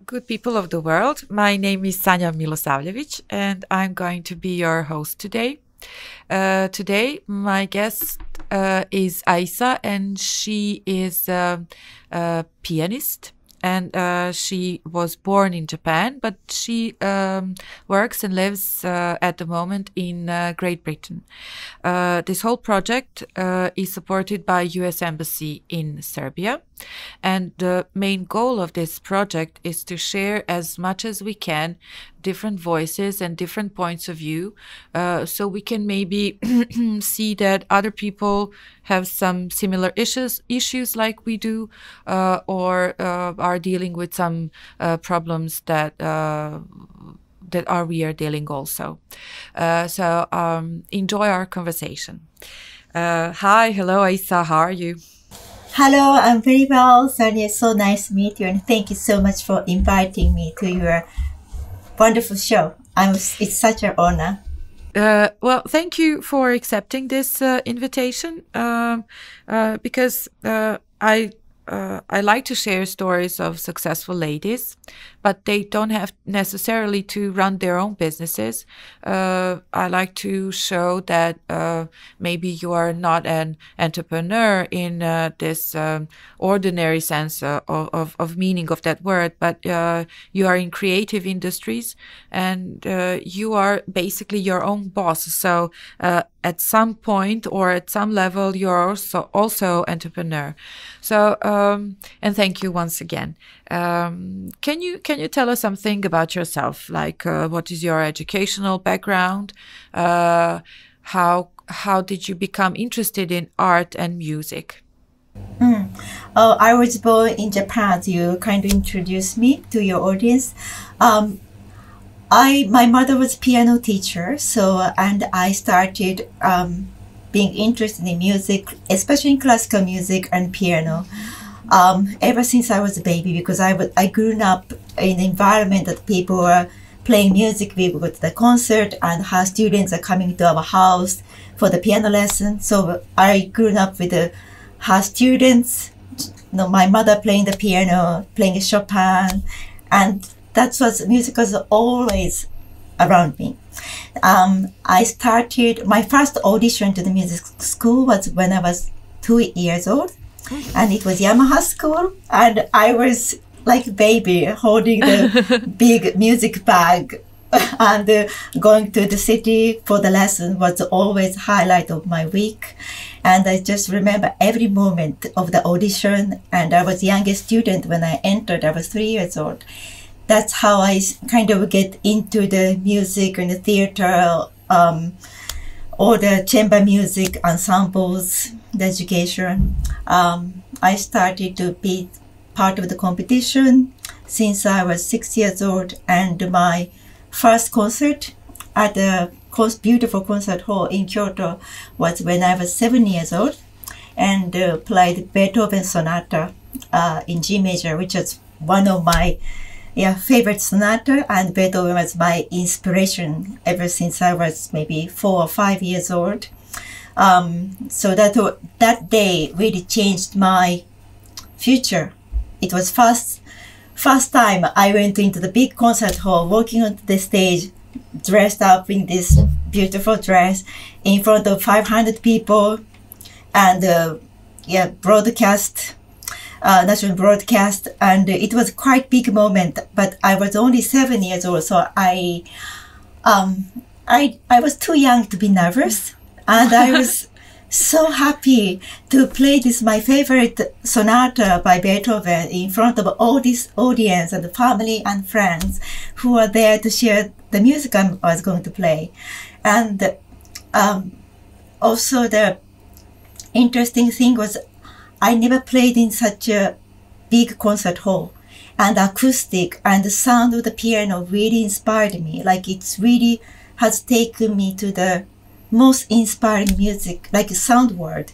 good people of the world. My name is Sanja Milosavljevic, and I'm going to be your host today. Today, my guest is Aisa, and she is a pianist. And she was born in Japan, but she works and lives at the moment in Great Britain. This whole project is supported by US Embassy in Serbia. And the main goal of this project is to share as much as we can different voices and different points of view, so we can maybe see that other people have some similar issues like we do, or are dealing with some problems that we are dealing also. So enjoy our conversation. Hi, hello, Aisa. How are you? Hello, I'm very well. Sonia, it's so nice to meet you, and thank you so much for inviting me to your wonderful show. It's such an honor. Well, thank you for accepting this invitation, because I like to share stories of successful ladies, but they don't have necessarily to run their own businesses. I like to show that maybe you are not an entrepreneur in this ordinary sense of meaning of that word, but you are in creative industries, and you are basically your own boss. So at some point or at some level, you're also entrepreneur. So and thank you once again. Can you tell us something about yourself? Like what is your educational background? How did you become interested in art and music? Oh, I was born in Japan. You kind of introduced me to your audience. My mother was a piano teacher, and I started being interested in music, especially in classical music and piano. Ever since I was a baby, because I grew up in an environment that people were playing music. We would go to the concert, and her students are coming to our house for the piano lesson. So I grew up with her students. My mother playing the piano, playing Chopin, and music was always around me. I started my first audition to the music school was when I was 2 years old. And it was Yamaha school, and I was like a baby holding the big music bag, and going to the city for the lesson was always highlight of my week. And I just remember every moment of the audition, and I was youngest student when I entered. I was 3 years old. That's how I kind of get into the music and the theater, or the chamber music ensembles, the education. I started to be part of the competition since I was 6 years old, and my first concert at the beautiful concert hall in Kyoto was when I was 7 years old, and played Beethoven Sonata in G major, which was one of my favorite sonata, and Beethoven was my inspiration ever since I was maybe 4 or 5 years old. So that day really changed my future. It was first time I went into the big concert hall, walking onto the stage, dressed up in this beautiful dress in front of 500 people, and national broadcast, and it was quite big moment. But I was only 7 years old, so I was too young to be nervous, and I was so happy to play this my favorite sonata by Beethoven in front of all this audience and the family and friends who were there to share the music I was going to play. And also the interesting thing was I never played in such a big concert hall, and acoustic and the sound of the piano really inspired me. Like it's really has taken me to the most inspiring music, like a sound world.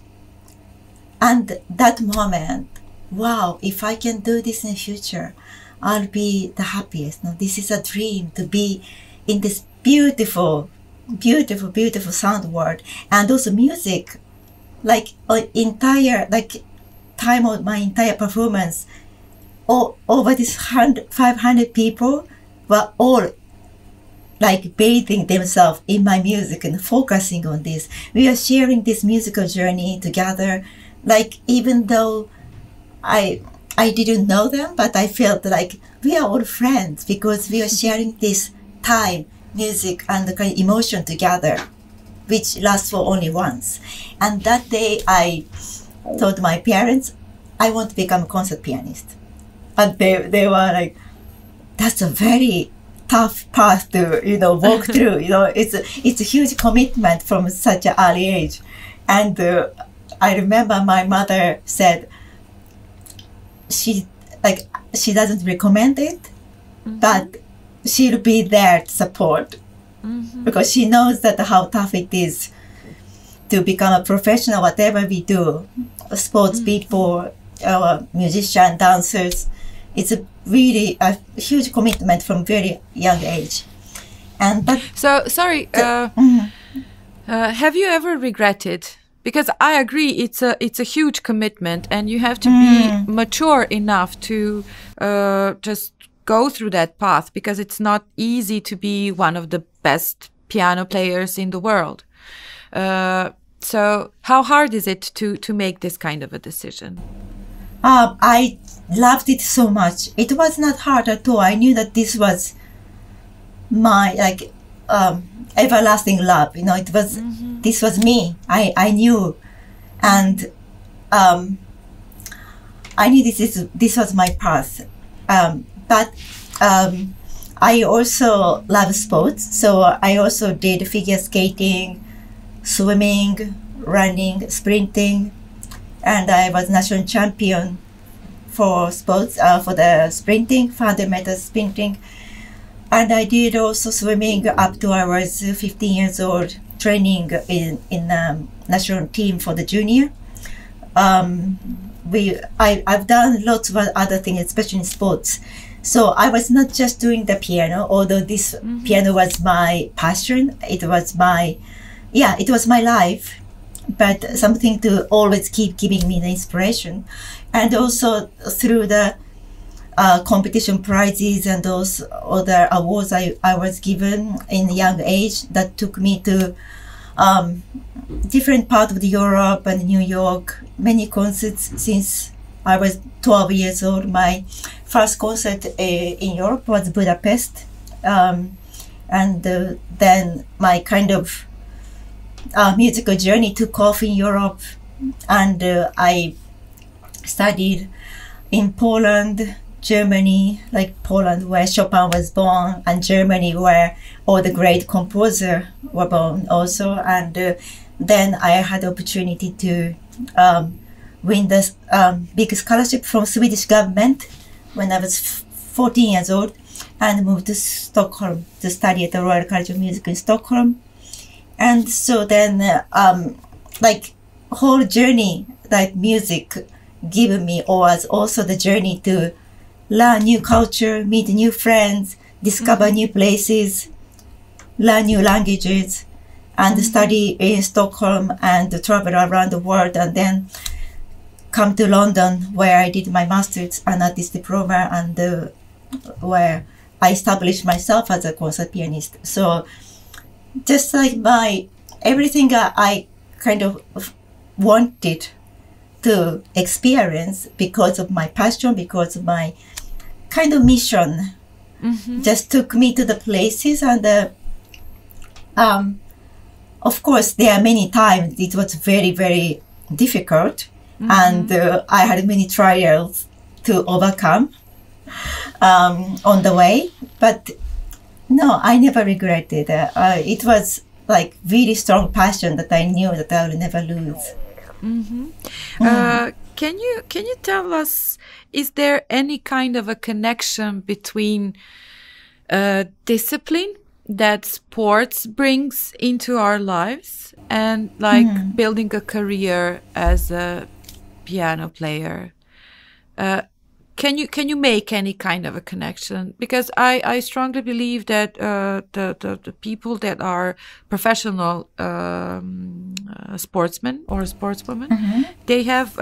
And that moment, wow, if I can do this in the future, I'll be the happiest. No, this is a dream to be in this beautiful, beautiful, beautiful sound world. And also music, like time of my entire performance, over this 500 people were all like bathing themselves in my music and focusing on this. We are sharing this musical journey together. Like, even though I didn't know them, but I felt like we are all friends because we are sharing this time, music, and the kind of emotion together, which lasts for only once. And that day I told my parents, I want to become a concert pianist. And they were like, that's a very tough path to, walk through. It's a huge commitment from such an early age. And I remember my mother said she doesn't recommend it, but she'll be there to support, because she knows that how tough it is to become a professional, whatever we do, sports people, musician, dancers. It's really a huge commitment from very young age. And so sorry, have you ever regretted? Because I agree, it's a huge commitment, and you have to be mature enough to just go through that path, because it's not easy to be one of the best piano players in the world. So how hard is it to make this kind of a decision? I loved it so much. It was not hard at all. I knew that this was my everlasting love. It was this was me. I knew, and I knew this was my path. But I also love sports, so I also did figure skating, swimming, running, sprinting, and I was national champion for sports, for the sprinting, 400 meters sprinting. And I did also swimming up to I was 15 years old, training in national team for the junior. I've done lots of other things, especially in sports. So I was not just doing the piano, although this piano was my passion. It was my life, but something to always keep giving me the inspiration. And also through the competition prizes and those other awards I was given in a young age, that took me to different parts of Europe and New York, many concerts since I was 12 years old. My first concert in Europe was Budapest, and then my kind of musical journey took off in Europe, and I studied in Poland, Germany, like Poland where Chopin was born, and Germany where all the great composers were born also. And then I had the opportunity to win this big scholarship from Swedish government when I was 14 years old, and moved to Stockholm to study at the Royal College of Music in Stockholm. And so then like whole journey that music given me was also the journey to learn new culture, meet new friends, discover new places, learn new languages, and study in Stockholm and travel around the world, and then come to London where I did my master's and artist diploma, and where I established myself as a concert pianist. So just like everything I kind of wanted to experience because of my passion, because of my kind of mission, just took me to the places. And of course there are many times it was very, very difficult, and I had many trials to overcome on the way, but no, I never regretted it. It was like really strong passion that I knew that I will never lose. Can you tell us, is there any kind of a connection between discipline that sports brings into our lives and like building a career as a piano player? Can you make any kind of a connection? Because I strongly believe that the people that are professional sportsmen or sportswomen, they have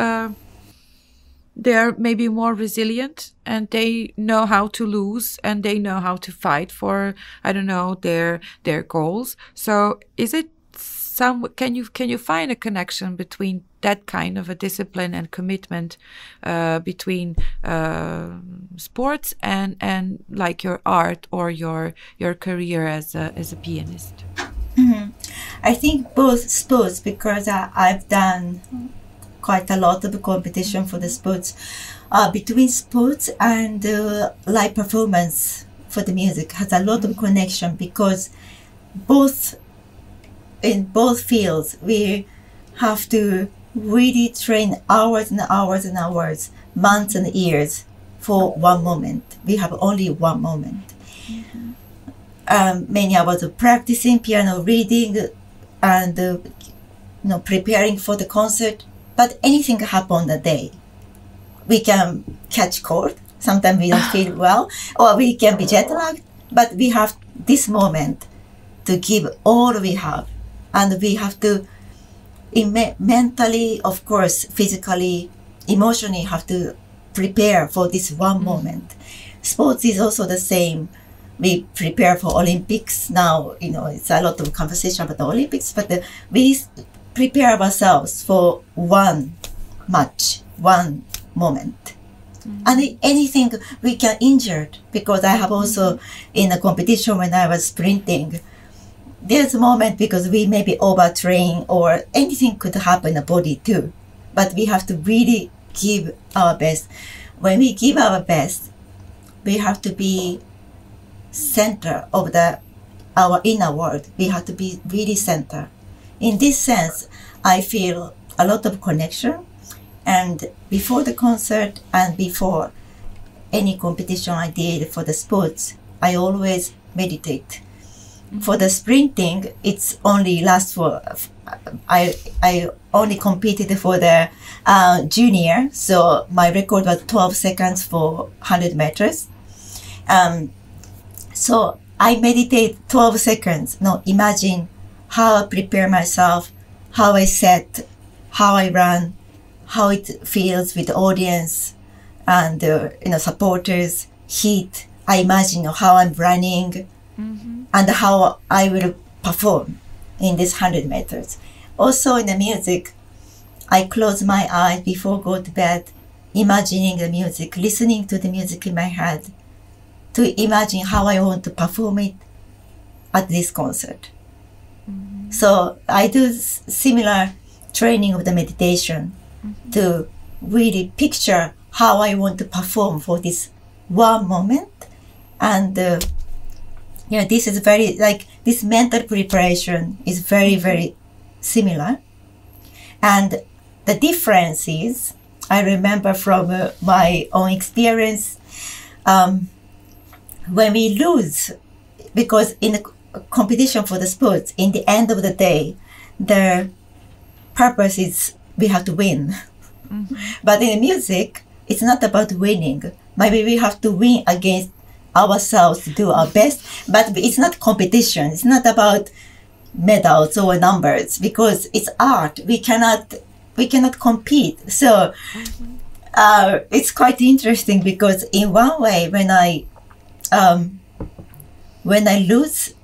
they're maybe more resilient and they know how to lose and they know how to fight for, I don't know, their goals. So is it can you find a connection between that kind of a discipline and commitment between sports and like your art or your career as a pianist? Mm-hmm. I think both sports, because I've done quite a lot of competition for the sports. Between sports and live performance for the music has a lot of connection, because in both fields we have to really train hours and hours and hours, months and years for one moment. We have only one moment. Many hours of practicing, piano reading, and preparing for the concert. But anything can happen on the day. We can catch cold. Sometimes we don't feel well, or we can be jet lagged. But we have this moment to give all we have, and we have to mentally, of course, physically, emotionally, have to prepare for this one moment. Sports is also the same. We prepare for Olympics now. It's a lot of conversation about the Olympics, but we prepare ourselves for one match, one moment. And anything we can injured, because I have also in a competition when I was sprinting, there's a moment because we maybe overtrain or anything could happen in the body too. But we have to really give our best. When we give our best, we have to be center of our inner world. We have to be really center. In this sense, I feel a lot of connection. And before the concert and before any competition I did for the sports, I always meditate. For the sprinting, it's only lasts for, I only competed for the junior, so my record was 12 seconds for 100 meters. So I meditate 12 seconds. Now imagine how I prepare myself, how I set, how I run, how it feels with the audience and supporters, heat. I imagine how I'm running and how I will perform in this 100 meters. Also in the music, I close my eyes before go to bed, imagining the music, listening to the music in my head, to imagine how I want to perform it at this concert. So I do similar training of the meditation to really picture how I want to perform for this one moment. And this is very, this mental preparation is very, very similar. And the difference is, I remember from my own experience, when we lose, because in a competition for the sports, in the end of the day, the purpose is we have to win. But in the music, it's not about winning. Maybe we have to win against ourselves to do our best, but it's not competition. It's not about medals or numbers, because it's art. We cannot compete. So it's quite interesting, because in one way, when I lose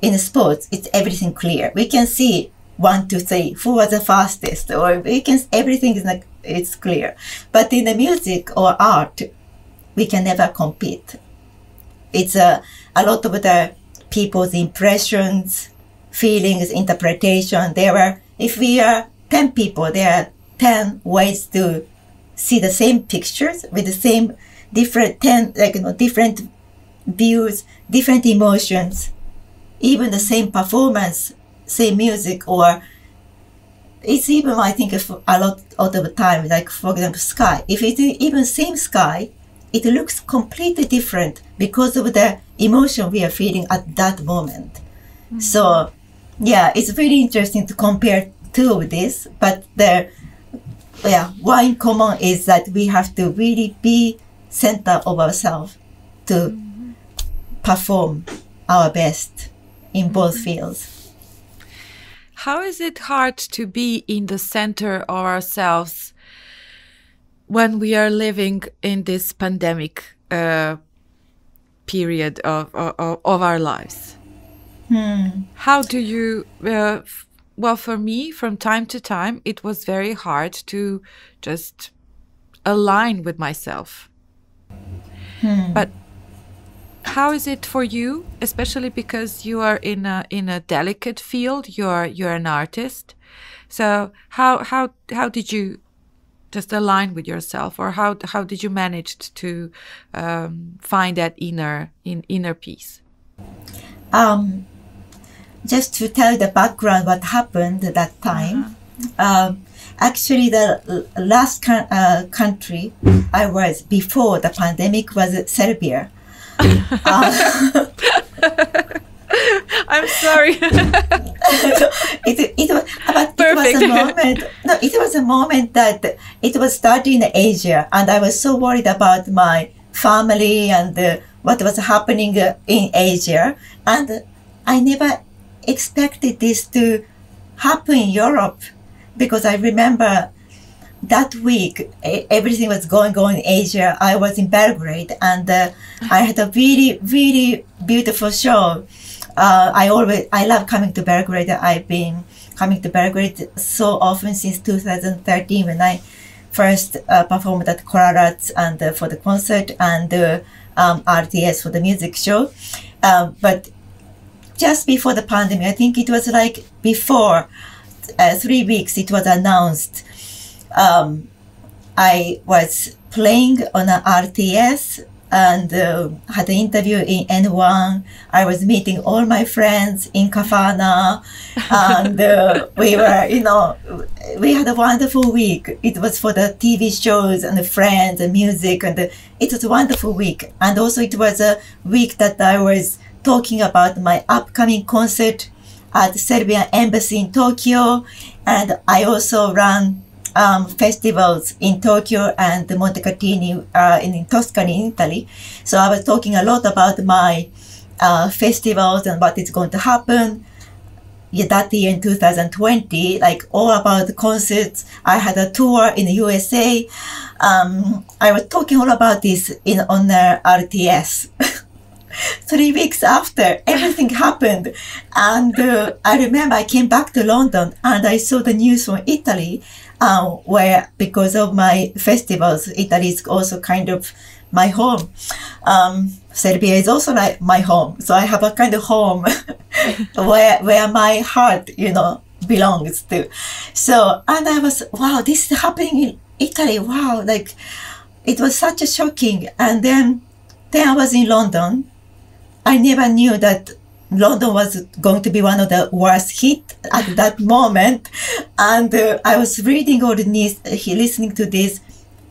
in sports, it's everything clear. We can see 1, 2, 3, who was the fastest, or everything is it's clear. But in the music or art, we can never compete. It's a lot of the people's impressions, feelings, interpretation. If we are 10 people, there are 10 ways to see the same pictures with the same different different views, different emotions, even the same performance, same music, or it's even, I think, a lot of the time, like for example, sky. If it's even same sky, it looks completely different because of the emotion we are feeling at that moment. So, yeah, it's very interesting to compare two of this, but one in common is that we have to really be center of ourselves to perform our best in both fields. How is it hard to be in the center of ourselves when we are living in this pandemic period of our lives, how do you, well, for me, from time to time, it was very hard to just align with myself. But how is it for you, especially because you are in a delicate field? You're an artist, so how did you just align with yourself, or how did you manage to find that inner peace? Just to tell the background, what happened at that time. Actually, the last country I was before the pandemic was Serbia. I'm sorry. It was a moment. No, it was a moment that it was starting in Asia, and I was so worried about my family and what was happening in Asia, and I never expected this to happen in Europe, because I remember that week everything was going on in Asia. I was in Belgrade, and I had a really, really beautiful show. I love coming to Belgrade. I've been coming to Belgrade so often since 2013, when I first performed at Korarats and for the concert, and RTS for the music show. But just before the pandemic, I think it was like before 3 weeks, it was announced. I was playing on an RTS and had an interview in N1. I was meeting all my friends in Kafana, and we were, we had a wonderful week. It was for the TV shows and the friends and music, and it was a wonderful week. And also it was a week that I was talking about my upcoming concert at the Serbian Embassy in Tokyo, and I also ran festivals in Tokyo and Montecatini in Tuscany, in Italy. So I was talking a lot about my festivals and what is going to happen that year in 2020, like all about the concerts. I had a tour in the USA. I was talking all about this on the RTS. 3 weeks after, everything happened. And I remember I came back to London and I saw the news from Italy, where, because of my festivals, Italy is also kind of my home. Serbia is also like my home. So I have a kind of home where my heart, belongs to. So, and I was, wow, this is happening in Italy. Wow, like it was such a shocking. And then I was in London. I never knew that London was going to be one of the worst hit at that moment. And I was reading all the news, listening to this.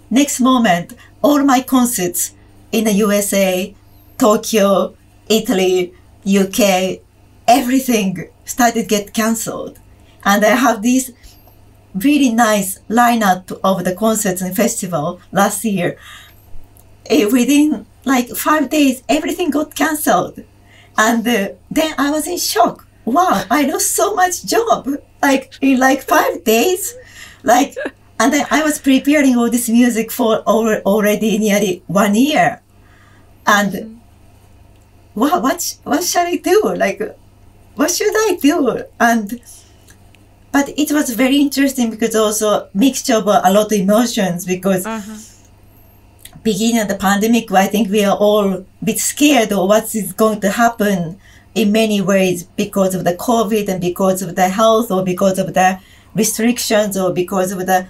Next moment, all my concerts in the USA, Tokyo, Italy, UK, everything started to get cancelled. And I have this really nice lineup of the concerts and festival last year. Within like 5 days, everything got cancelled. And then I was in shock. Wow, I lost so much job, like in like 5 days. And then I was preparing all this music for already nearly 1 year. And wow, what shall I do? Like, what should I do? But it was very interesting because also mixture of a lot of emotions, because beginning of the pandemic, I think we are all a bit scared of what is going to happen in many ways, because of the COVID and because of the health, or because of the restrictions, or because of the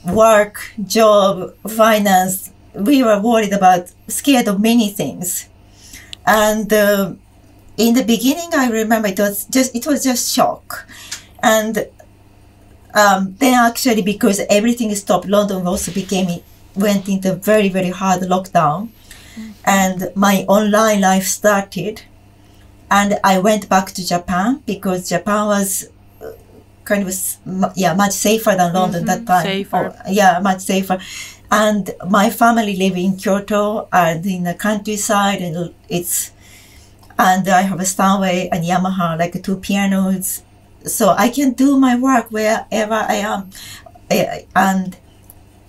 work, job, finance. We were worried about, scared of many things. And in the beginning, I remember it was just shock. And then actually, because everything stopped, London also went into very, very hard lockdown, and my online life started. And I went back to Japan, because Japan was kind of, much safer than London that time. Safer. Much safer. And my family live in Kyoto and in the countryside, and I have a Steinway and Yamaha, like 2 pianos, so I can do my work wherever I am. And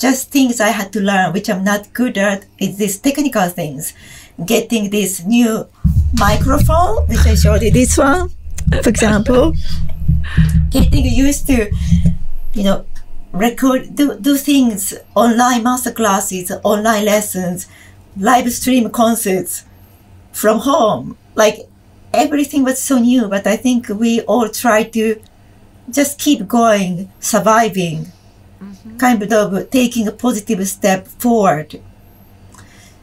just things I had to learn, which I'm not good at, is these technical things. Getting this new microphone, which I showed you, this one, for example. Getting used to, record, do things, online master classes, online lessons, live stream concerts from home. Like, everything was so new, but I think we all try to just keep going, surviving, kind of taking a positive step forward.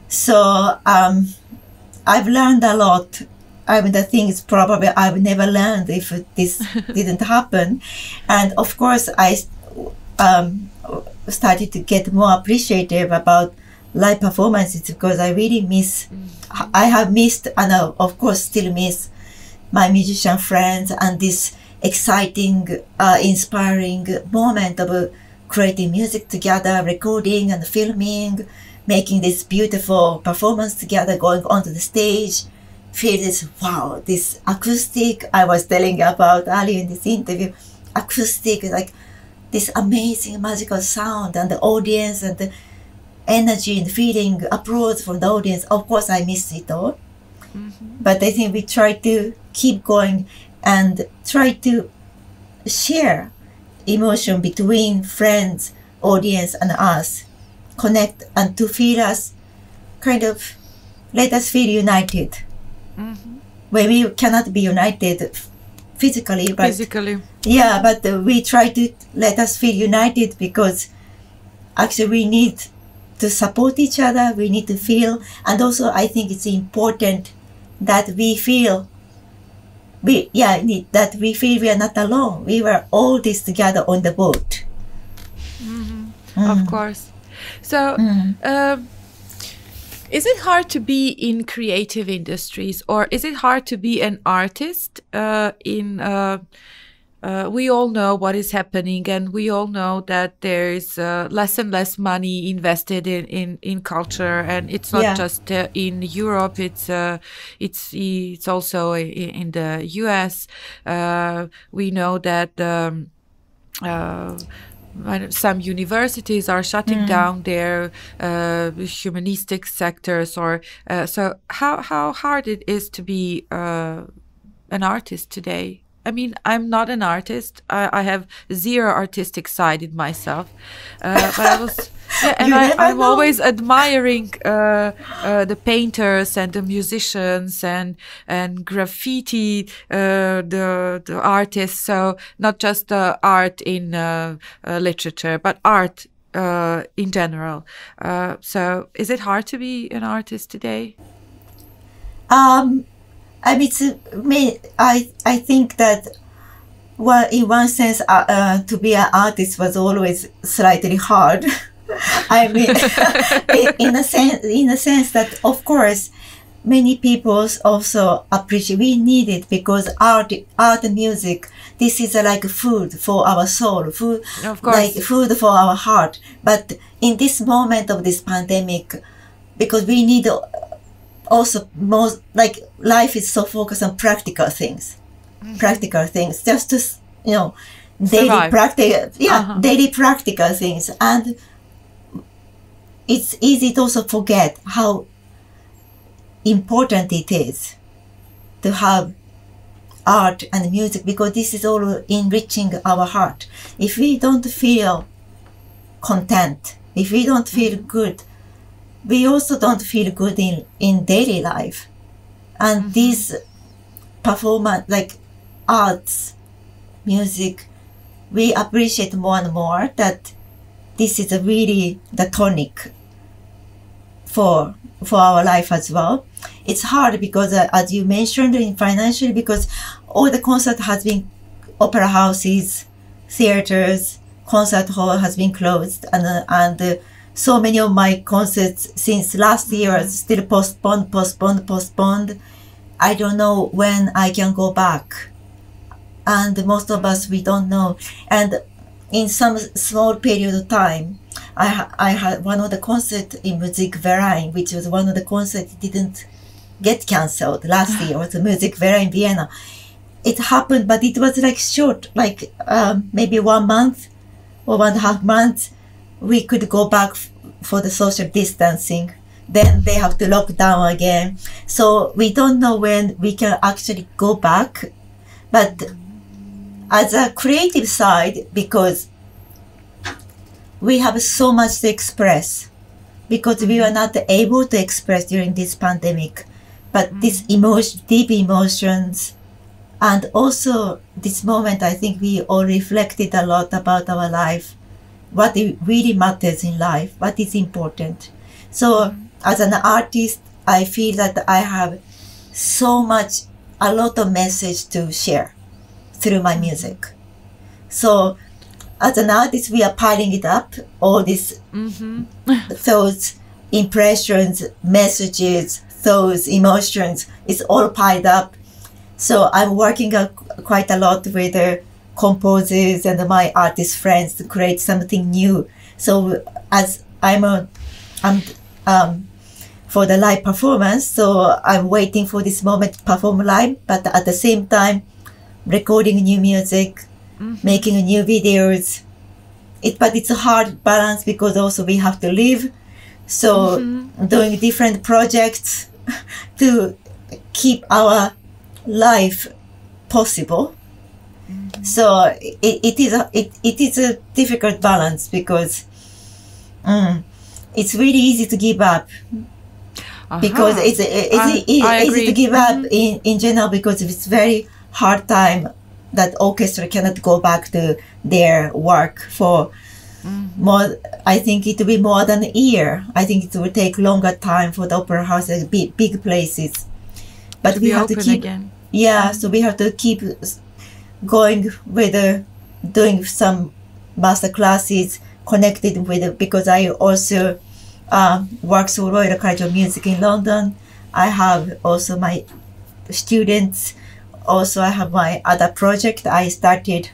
So I've learned a lot. I mean, the thing is probably I would never learned if this didn't happen. And of course, I started to get more appreciative about live performances because I really I have missed, and of course still miss, my musician friends and this exciting, inspiring moment of creating music together, recording and filming, making this beautiful performance together, going onto the stage, feel this, wow, this acoustic I was telling you about earlier in this interview, acoustic, like this amazing magical sound, and the audience and the energy and feeling, applause from the audience. Of course, I miss it all. But I think we try to keep going and try to share emotion between friends, audience, and us, connect, and to feel us, kind of let us feel united. When we cannot be united physically, but yeah, but we try to let us feel united because actually we need to support each other, we need to feel, and also I think it's important that we feel we are not alone. We were all this together on the boat. Of course. So is it hard to be in creative industries, or is it hard to be an artist we all know what is happening, and we all know that there is less and less money invested in culture, and it's not just in Europe. It's also in the US. We know that some universities are shutting down their humanistic sectors, or so. How hard it is to be an artist today? I mean, I'm not an artist. I have zero artistic side in myself. But I was, and I'm always admiring the painters and the musicians and graffiti, the artists. So not just the art in literature, but art in general. So is it hard to be an artist today? I mean, I think that, well, in one sense, to be an artist was always slightly hard. I mean, in a sense that, of course, many people also appreciate. We need it because art and music. This is like food for our soul, food, of course, like food for our heart. But in this moment of this pandemic, because we need. Also, most like life is so focused on practical things, just to daily daily practical things, and it's easy to also forget how important it is to have art and music, because this is all enriching our heart. If we don't feel content, if we don't feel good, we also don't feel good in daily life. And these performance, like arts, music, we appreciate more and more that this is really the tonic for our life as well. It's hard because, as you mentioned, in financially, because all the concert has been, opera houses, theaters, concert hall has been closed, and so many of my concerts since last year are still postponed. I don't know when I can go back. And most of us, we don't know. And in some small period of time, I had one of the concerts in Musikverein, which was one of the concerts that didn't get cancelled last year. It was the Musikverein in Vienna. It happened, but it was like short, like maybe 1 month or 1.5 months. we could go back for the social distancing. Then they have to lock down again. So we don't know when we can actually go back. But as a creative side, because we have so much to express, because we were not able to express during this pandemic, but this emotion, deep emotions, and also this moment, I think we all reflected a lot about our life, what it really matters in life, what is important. So as an artist, I feel that I have a lot of message to share through my music. So as an artist, we are piling it up, all these thoughts, impressions, messages, thoughts, emotions, it's all piled up. So I'm working quite a lot with composers and my artist friends to create something new. So as I'm for the live performance, so I'm waiting for this moment to perform live, but at the same time, recording new music, making new videos. But it's a hard balance because also we have to live. So doing different projects to keep our life possible. So it is a difficult balance because it's really easy to give up. Because it's easy to give up in general because it's very hard time that orchestra cannot go back to their work for more. I think it will be more than a year. I think it will take longer time for the opera houses, big places. But we have to keep again. Yeah, so we have to keep going with doing some master classes connected with it, because I also work for Royal College of Music in London. I have also my students. Also, I have my other project. I started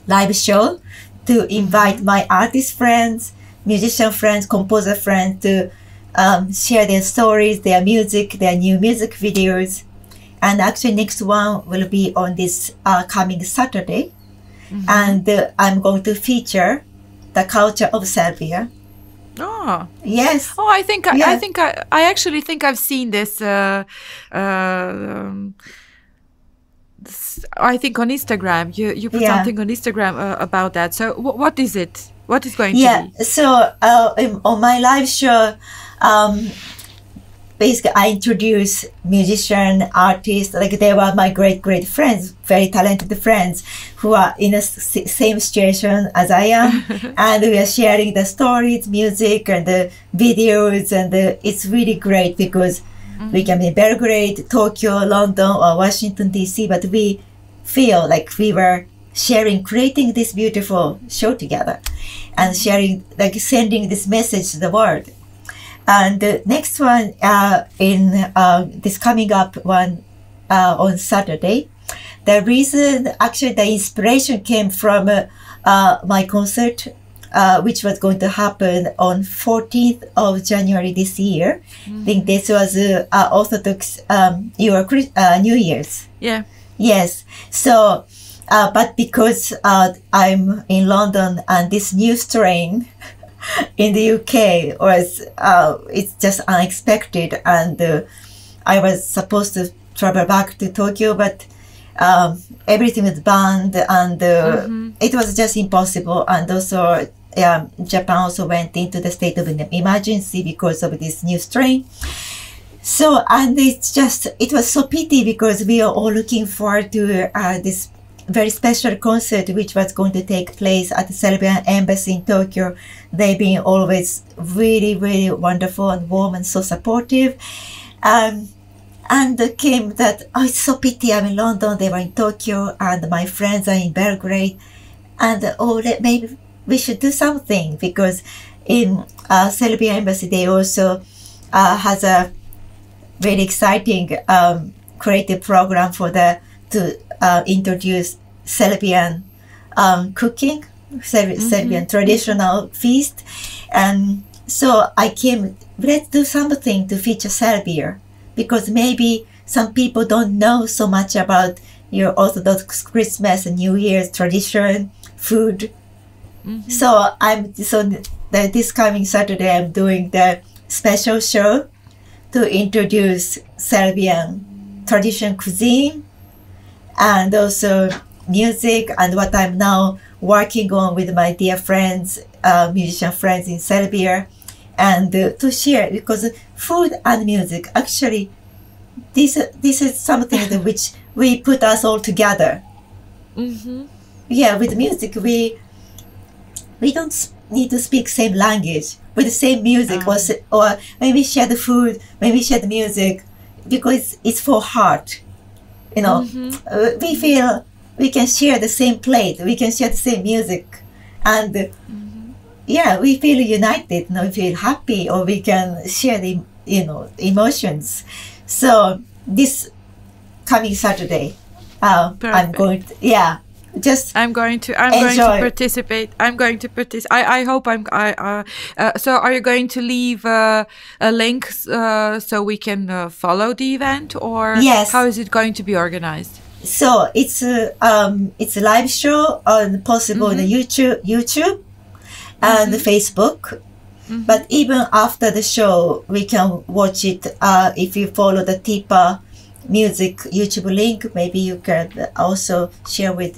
live show to invite my artist friends, musician friends, composer friends to share their stories, their music, their new music videos. And actually next one will be on this coming Saturday. And I'm going to feature the culture of Serbia. Oh yes! Oh, I actually think I've seen this. I think on Instagram, you put something on Instagram about that. So what is it? What is going to be? Yeah. So on my live show, basically I introduce musician, artists, like they were my great friends, very talented friends who are in the same situation as I am. And we are sharing the stories, music, and the videos, and it's really great because we can be in Belgrade, Tokyo, London, or Washington, D.C., but we feel like we were creating this beautiful show together and sharing, like sending this message to the world. And the next one in this coming up one on Saturday, the reason, actually the inspiration came from my concert, which was going to happen on 14th of January this year. I think this was Orthodox New Year's. Yeah. Yes. So, but because I'm in London and this new strain in the UK was, it's just unexpected, and I was supposed to travel back to Tokyo, but everything was banned, and it was just impossible. And also Japan also went into the state of emergency because of this new strain. So, and it was so pity because we are all looking forward to this very special concert which was going to take place at the Serbian Embassy in Tokyo. They've been always really wonderful and warm and so supportive. And came that, it's so pity I'm in London, they were in Tokyo, and my friends are in Belgrade. And maybe we should do something, because in Serbian Embassy they also has a very exciting creative program to introduce Serbian cooking, Serbian traditional feast. And so I came, let's do something to feature Serbia, because maybe some people don't know so much about your Orthodox Christmas and New Year's tradition, food. So this coming Saturday I'm doing the special show to introduce Serbian traditional cuisine and also music, and what I'm now working on with my dear friends, musician friends in Serbia, and to share, because food and music actually this is something that which we put us all together. Yeah, with music we don't need to speak same language with the same music, or when we share the food, when we share the music, because it's for heart, you know. We feel we can share the same plate, we can share the same music, and yeah, we feel united, you know, we feel happy, or we can share the, you know, emotions. So this coming Saturday, I'm going to, I'm going to participate. I hope so are you going to leave a link so we can follow the event, or yes, how is it going to be organized? So it's a live show on possible on the YouTube and the Facebook. But even after the show, we can watch it. If you follow the TIPA Music YouTube link, maybe you can also share with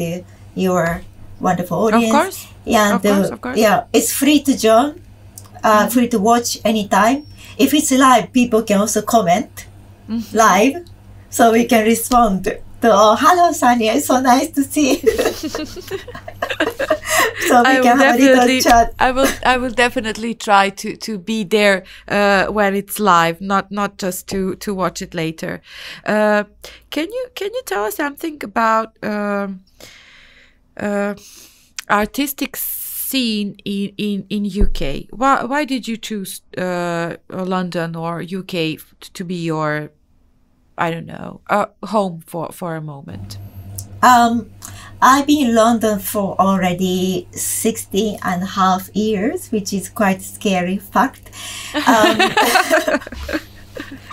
your wonderful audience. Of course. Yeah, of course. Yeah, it's free to join, free to watch anytime. If it's live, people can also comment live, so we can respond to, oh, hello, Sanya, it's so nice to see you. So we can have a little chat. I will definitely try to be there when it's live, not just to watch it later. Can you tell us something about artistic scene in UK? Why did you choose London or UK to be your, I don't know, home for a moment? I've been in London for already 60.5 years, which is quite scary fact.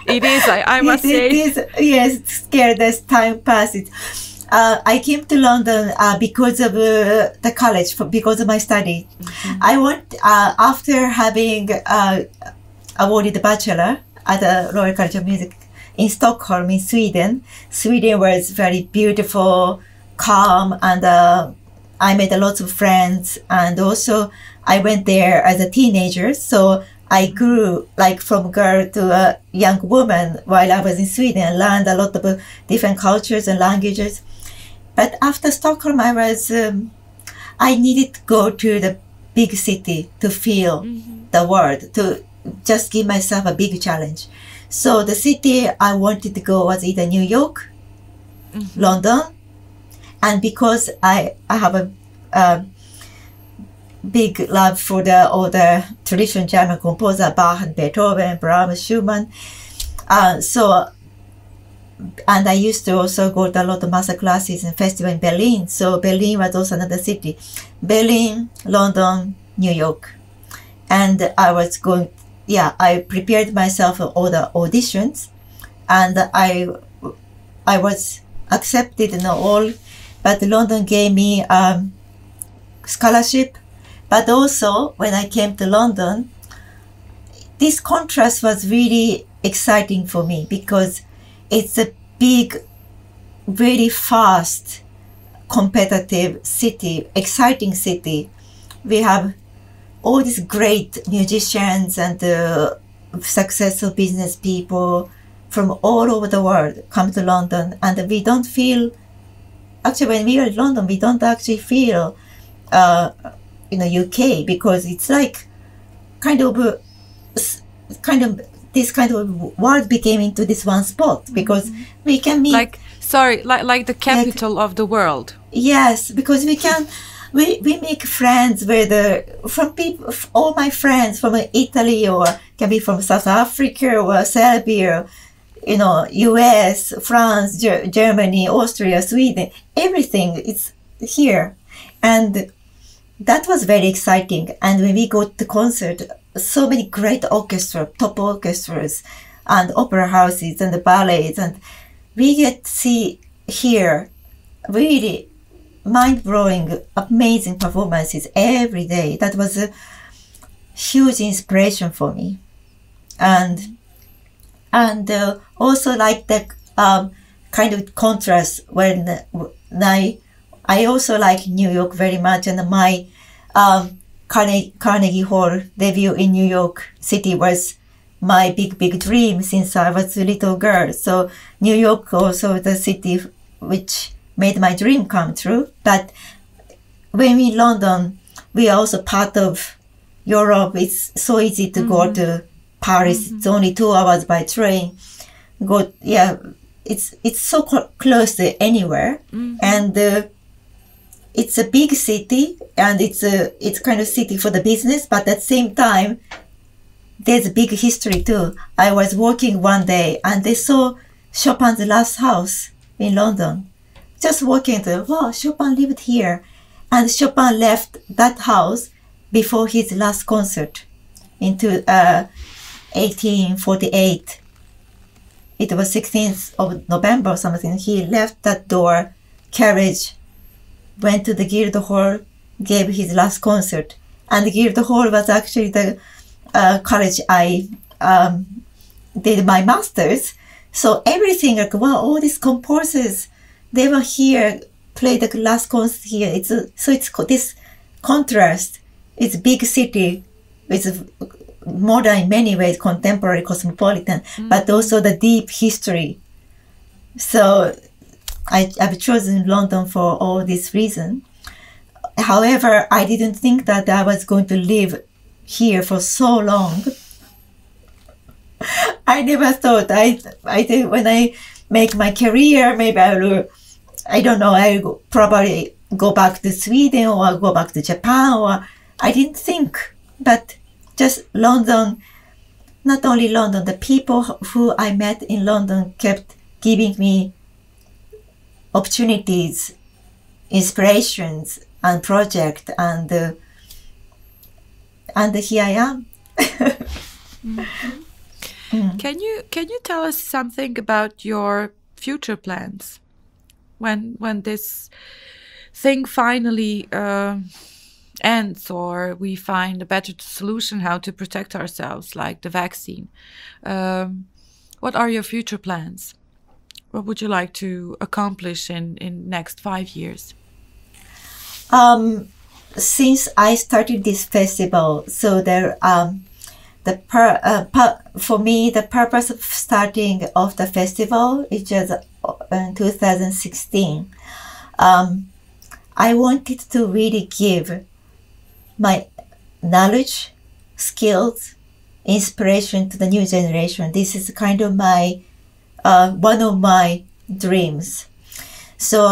It is, I must say. It is, yes, scared as time passes. I came to London because of the college, because of my study. I went, after having awarded the bachelor at the Royal College of Music in Stockholm, in Sweden. Sweden was very beautiful, calm, and I made a lot of friends. And also I went there as a teenager, so I grew like from girl to a young woman while I was in Sweden, and learned a lot of different cultures and languages. But after Stockholm, I needed to go to the big city to feel the world, to just give myself a big challenge. So the city I wanted to go was either New York, London, and because I have a big love for all the traditional German composer, Bach and Beethoven, Brahms, Schumann. And I used to also go to a lot of master classes and festivals in Berlin. So Berlin was also another city. Berlin, London, New York. And I was going, I prepared myself for all the auditions, and I was accepted in all, but London gave me scholarship. But also when I came to London, this contrast was really exciting for me, because it's a big, very fast, competitive city, exciting city. We have all these great musicians and successful business people from all over the world come to London, and we don't feel, actually when we are in London, we don't actually feel UK, because it's like kind of this kind of world became into this one spot, because we can meet like the capital of the world. Yes, because we can we make friends with from people, all my friends from Italy, or can be from South Africa or Serbia, US, France, Germany, Austria, Sweden, everything is here. And that was very exciting. And when we go to concert, so many great orchestra, top orchestras and opera houses and the ballets, and we get to see here really mind-blowing, amazing performances every day. That was a huge inspiration for me. And also like the kind of contrast when I also like New York very much, and my Carnegie Hall debut in New York City was my big dream since I was a little girl. So New York also the city which made my dream come true. But when we in London, we are also part of Europe. It's so easy to go to Paris. It's only 2 hours by train. It's so close to anywhere, and it's a big city, and it's kind of city for the business, but at the same time, there's a big history too. I was walking one day, and I saw Chopin's last house in London. Just walking to, wow, Chopin lived here, and Chopin left that house before his last concert into 1848. It was 16th of November or something. He left that door, carriage, went to the Guildhall, gave his last concert. And the Guildhall was actually the college I did my master's. So everything, like, wow, all these composers, they were here, played the last concert here. It's this contrast. It's a big city. It's modern in many ways, contemporary, cosmopolitan, but also the deep history. So I've chosen London for all this reason. However, I didn't think that I was going to live here for so long. I never thought. I think when I make my career, maybe I'll probably go back to Sweden or go back to Japan, or I didn't think. But just London, not only London, the people who I met in London kept giving me opportunities, inspirations, and project, and here I am. Can you tell us something about your future plans when this thing finally ends, or we find a better solution how to protect ourselves, like the vaccine? What are your future plans? What would you like to accomplish in next 5 years? Since I started this festival, so there for me, the purpose of starting off the festival is just in 2016. I wanted to really give my knowledge, skills, inspiration to the new generation. This is kind of my one of my dreams. So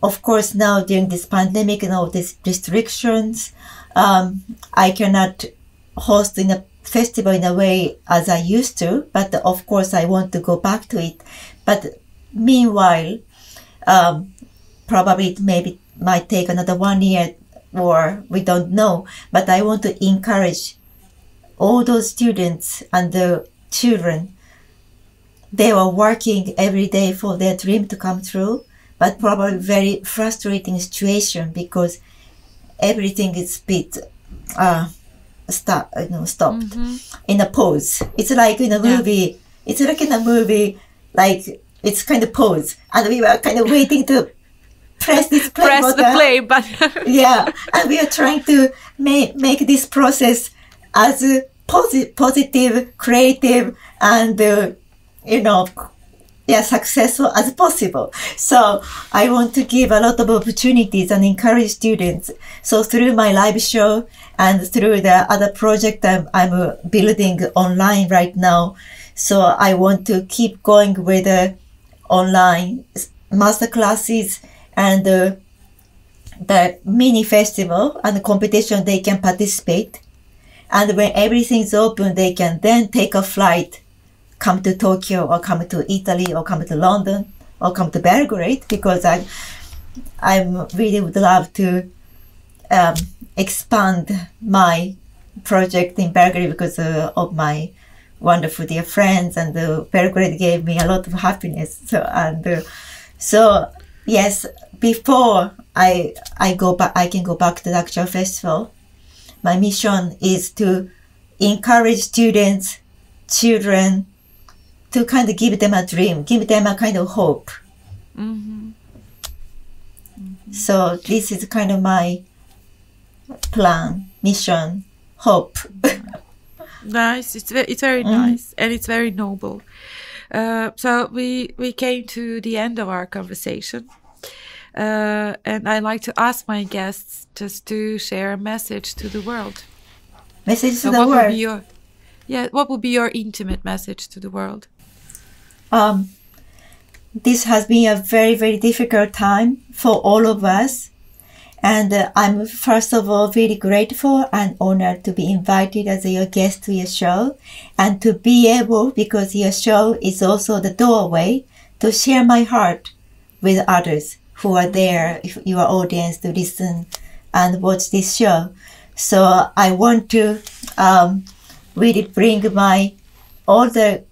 of course now during this pandemic and all these restrictions, I cannot host in a festival in a way as I used to, but of course I want to go back to it. But meanwhile, probably it might take another 1 year, or we don't know, but I want to encourage all those students and the children. They were working every day for their dream to come true, but probably very frustrating situation because everything is bit stopped in a pause. It's like in a movie. It's like in a movie, like it's kind of pause, and we were kind of waiting to press this play button. Yeah, and we are trying to make this process as positive, creative, and successful as possible. So I want to give a lot of opportunities and encourage students. So through my live show and through the other project I'm building online right now. So I want to keep going with the online master classes and the mini festival and the competition. They can participate. And when everything's open, they can then take a flight, come to Tokyo or come to Italy or come to London or come to Belgrade, because I really would love to expand my project in Belgrade because of my wonderful dear friends, and Belgrade gave me a lot of happiness. So yes, before I go back, I can go back to the actual festival. My mission is to encourage students, children, to kind of give them a dream, give them a kind of hope. Mm-hmm. So this is kind of my plan, mission, hope. Nice. It's very nice, and it's very noble. So we came to the end of our conversation, and I like to ask my guests just to share a message to the world. Message to So the what world. would be your what would be your intimate message to the world? This has been a very, very difficult time for all of us. And I'm first of all really grateful and honored to be invited as your guest to your show, and to be able, because your show is also the doorway, to share my heart with others who are there, your audience, to listen and watch this show. So I want to really bring all the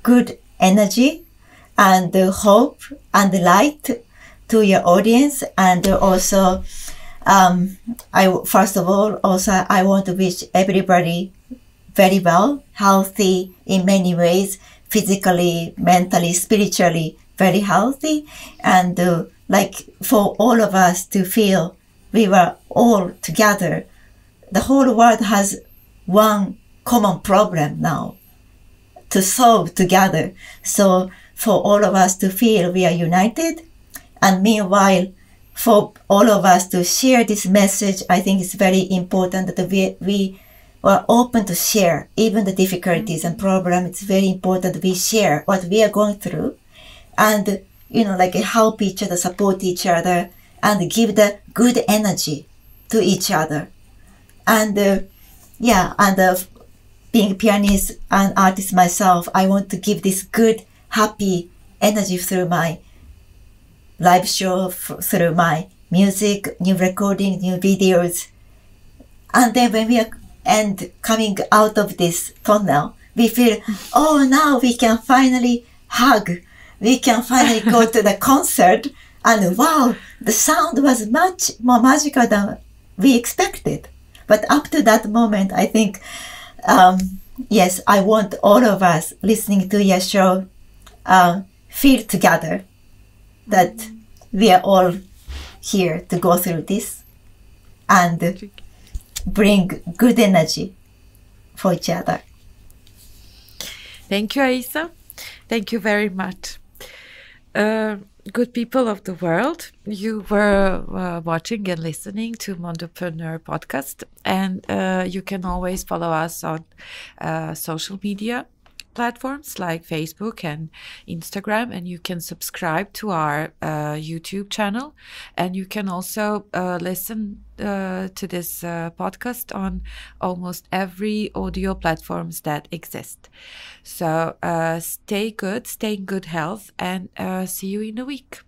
good energy and the hope and the light to your audience. And also, first of all, I want to wish everybody very well, healthy in many ways, physically, mentally, spiritually, very healthy. And like for all of us to feel we were all together. The whole world has one common problem now to solve together. So for all of us to feel we are united, and meanwhile, for all of us to share this message, I think it's very important that we are open to share even the difficulties and problems. It's very important that we share what we are going through, and like help each other, support each other, and give the good energy to each other. And being a pianist and artist myself, I want to give this good, happy energy through my live show, through my music, new recording, new videos. And then when we are coming out of this tunnel, we feel, oh, now we can finally hug. We can finally go to the concert. And wow, the sound was much more magical than we expected. But up to that moment, I think, yes, I want all of us listening to your show feel together that we are all here to go through this and bring good energy for each other. Thank you, Aisa. Thank you very much. Good people of the world, you were watching and listening to Mondopreneur podcast, and you can always follow us on social media platforms like Facebook and Instagram, and you can subscribe to our YouTube channel, and you can also listen to this podcast on almost every audio platforms that exist. So stay good, stay in good health, and see you in a week.